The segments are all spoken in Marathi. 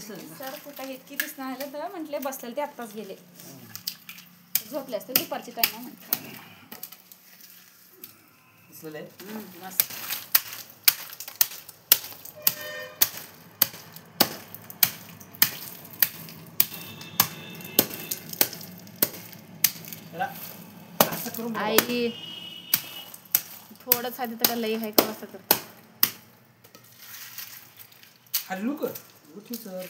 दिसलं सर कुठं इतकी दिसणं आलं तर म्हटले बसलेले ते आत्ताच गेले झोपले असते दुपारची काय ना म्हटलं दिसलेलं मस्त आई थोडंच आधी तर लई आहे का असं करतो हल्लू का उठी सर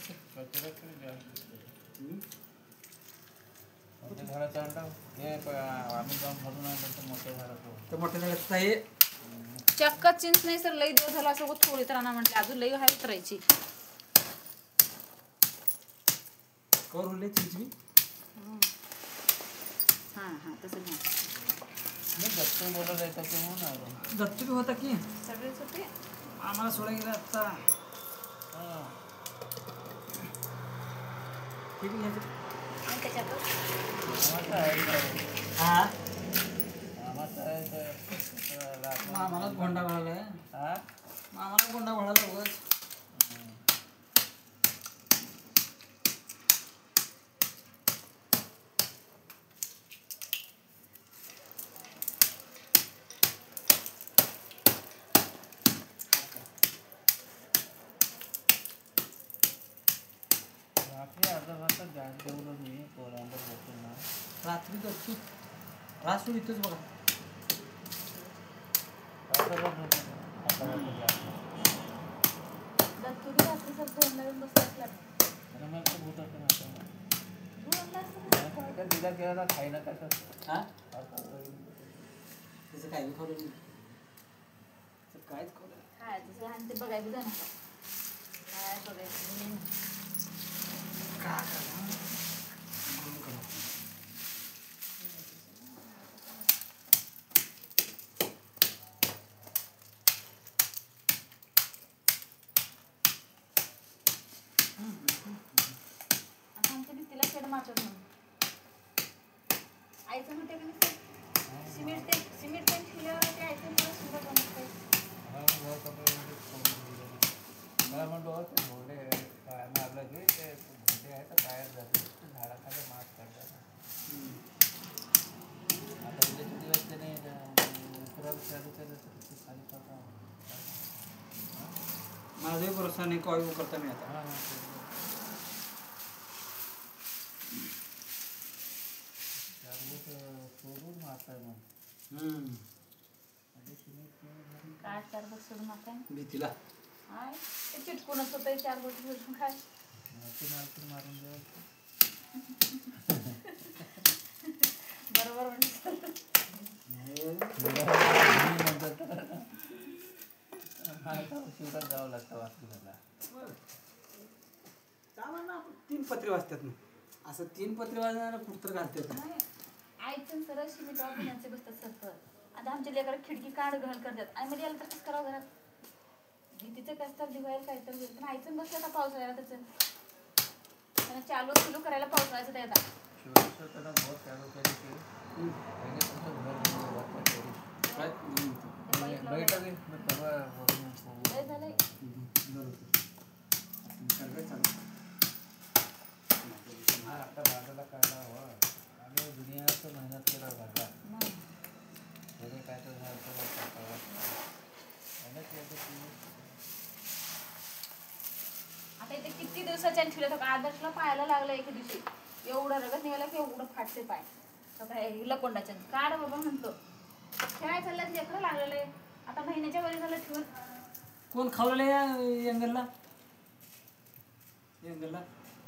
घराचा अंडा हे आम्ही जाऊन भरून आणलं मोठ्या घरात तर मोठ्या झाल्यात हे चक्क चिंच नाही सर लई दिवस झाला असं थोडी तर आणा म्हटलं अजून लई आहे उतरायची कवर उरले चिंचवी हां हां तसं नाही दत्तू बोलत आहे ते म्हणून आलो दत्तू बी होता की सगळेच होते आम्हाला सोडा गेला आता ठीक आहे आणि त्याच्यातच हा आम्हाला मामाला गोंडा घालाय मामाला गोंडा घालायला उगाच रात्री अर्धा वाजता गॅस जेवलो मी पोरांना बसून ना रात्री दत्तू रास इथंच बघा दत्तुरी रात्री सर दोन नवीन बसला मला तर भूत असं ना दिला केला खाई ना कसं हा त्याचं काय बी खरं नाही काहीच खरं काय तसं आणि ते बघायचं जाणार काय बघायचं का म्हणून करा आता आमच्या भिंतीला शेड मारतात म्हणून आईचं म्हणते की सिमेंट पेन ठेवल्यावर ते आईचं मला सुद्धा बनवते मला म्हणतो घोडे मारलं की ते घोडे आहे तर बाहेर जाते झाडाखाली मास करतात आता उद्याचे दिवस त्याने पुरात चालू केलं तर खाली करता माझाही भरोसा नाही कॉल करता मी आता सोडून मारताय मग काय 4 बस सोडून मारताय भीतीला हाय ते चिटकूनच होतं 4 बस सोडून काय मारून द्यायचं बरोबर म्हणतात शिवरात जावं लागतं वाचूला ना 3 पत्रे वाजतात ना असं 3 पत्रे वाजणार कुठतर घालतात नाही आईचं सरळ सिमेंट वापरण्याचे बसतात सर आता आमच्या लेकरं खिडकी काढ घाल करतात आई मध्ये आलं तर कसं करावं घरात भीतीचं कसं तर दिवाळी काय तर होईल पण आईचं बसलं आता पावसाळ्याला त्याचं त्यांना चालू करायला पावसाळ्याचं ते आता त्याला बहुत चालू केली की पहिले तुमचं घर बैठक लय झालंय आता बाजूला काढला हवा आणि दुनियाचं मेहनत केला घरला घरी काय तर आता इथे किती दिवसाच्या ठेवलं तर आदर्शला पायाला लागलं एके दिवशी एवढं रगत निघाला की एवढं फाटते पाय हिला कोंडाच्या काढ बाबा म्हणतो खेळायला चाललं लेकरं लागलेलं आहे आता महिन्याच्या वरी झालं ठेवून कोण खावलेलं या यंगलला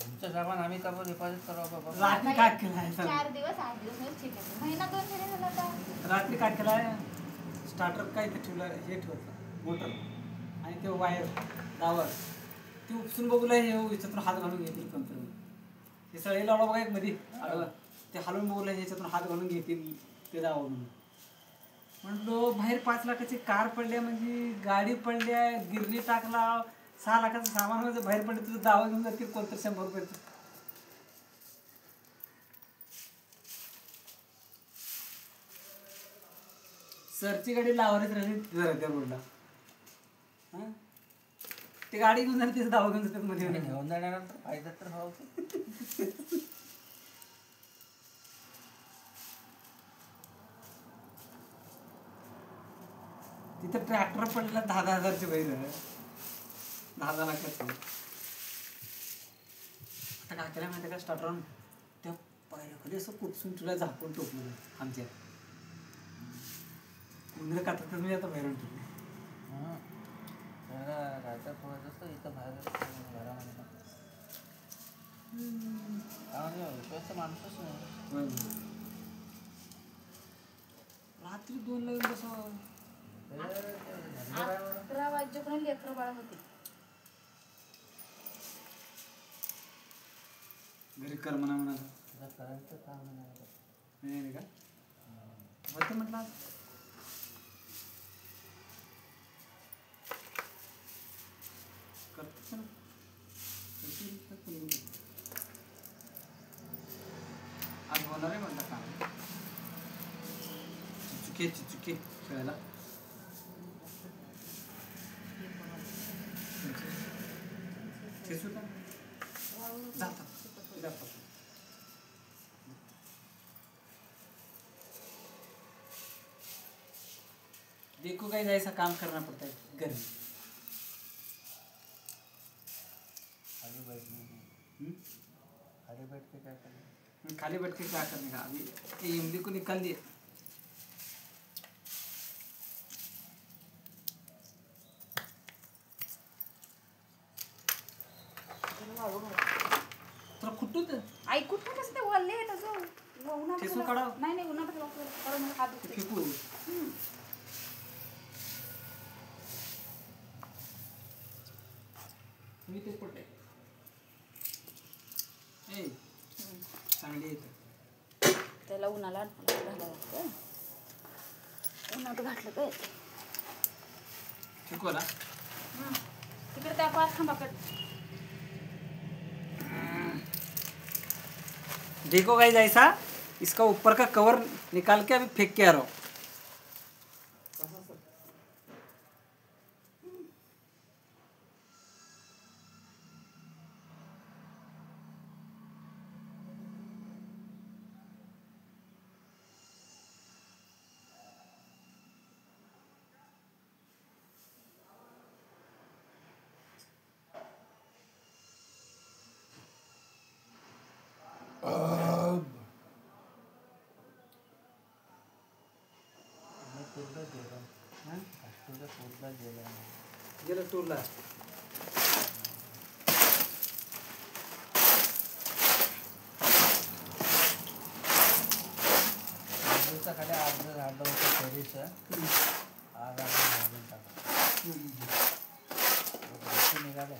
तुमचं सामान आम्ही का डिपॉझिट करावं बाबा रात्री काय केलाय 4 दिवस 8 दिवस नाही ठीक आहे महिना 2 महिने झाला आता रात्री काय केलाय स्टार्टर काय ते ठेवलं हे ठेवलं मोटर आणि ते वायर डावर ते उपसून बघूला हे याच्यातून हात घालून घेतील कंपनी ते सगळे लावला बघा एक मध्ये आडवा ते हलवून बघूला याच्यातून हात घालून घेतील ते दावून म्हटलो बाहेर 5 लाखाची कार पडल्या म्हणजे गाडी पडल्या गिरणी टाकला 6 लाखाचं सामान म्हणजे बाहेर पडलं तुझं दावा घेऊन जातील कोणतं 100 रुपयाचं सरची गाडी लावारीच राहिली त्या रोडला हां ते गाडी घेऊन जाणार तिचं दावा घेऊन जातात मध्ये घेऊन जाण्यानंतर फायदा तर हो की. तिथं ट्रॅक्टर पडला 10,000चे बैल 10 लाखाचं. आता काय केलं माहिती का स्टार्टर त्या पायऱ्याखाली असं कुपसून तुला झाकून टोकलं आमच्या उंदरं कातरतच मी आता बाहेरून ठेवले. राहतात थोडं जसं इथं बाहेर घरामध्ये विश्वास माणूसच नाही. रात्री 2 ला येऊन बसावं. 11 वाजेपर्यंत लेकरं बाळ होते. घरी कर म्हणाला करायचं काम नाही का होते म्हटलं करतो ना आज होणार आहे म्हणता काम चिचुके खेळायला जातात देखो गाइस ऐसा काम करना पड़ता है घर में. खाली बैठने खाली बैठ के क्या करना. खाली बैठ के क्या करने का अभी ये इमली को निकाल दिए. तर कुठून आई कुठून कसं ते वल्ले आहे तसं ठेसून काढा. नाही उन्हात हात दुखते. फेकू मी ते पडले ए चांगली येत त्याला उन्हाला घालावं लागतं. उन्हात घातलं काय फेकू ना तिकडे त्या पाच खांबाकडे. देखो गाइस ऐसा इसका ऊपर का कवर निकाल के अभी फेंक के आ रहा हूँ. गेलं टूरला खाली अर्ध झालं होतं तरीचं आग घालून टाका निघाले.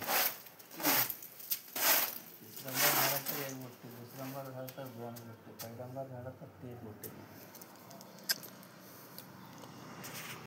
तिसऱ्यांदा झालं तर एक गोष्टी दुसऱ्यांदा झालं तर 2 गोष्टी पहिल्यांदा झालं तर 3 गोष्टी.